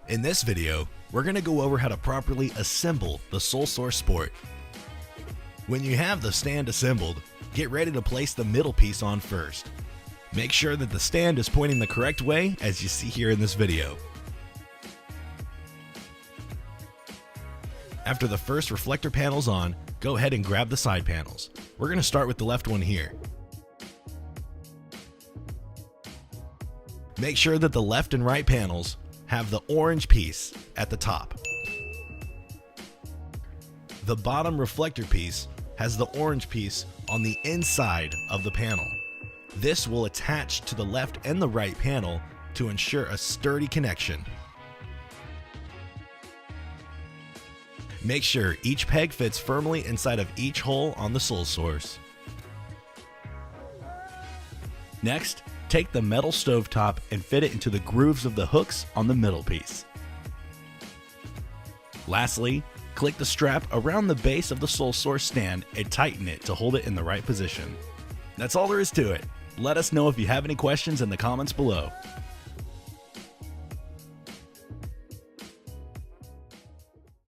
In this video, we're going to go over how to properly assemble the SolSource Sport. When you have the stand assembled, get ready to place the middle piece on first. Make sure that the stand is pointing the correct way as you see here in this video. After the first reflector panel's on, go ahead and grab the side panels. We're going to start with the left one here. Make sure that the left and right panels have the orange piece at the top. The bottom reflector piece has the orange piece on the inside of the panel. This will attach to the left and the right panel to ensure a sturdy connection. Make sure each peg fits firmly inside of each hole on the SolSource. Next, take the metal stovetop and fit it into the grooves of the hooks on the middle piece. Lastly, click the strap around the base of the SolSource stand and tighten it to hold it in the right position. That's all there is to it. Let us know if you have any questions in the comments below.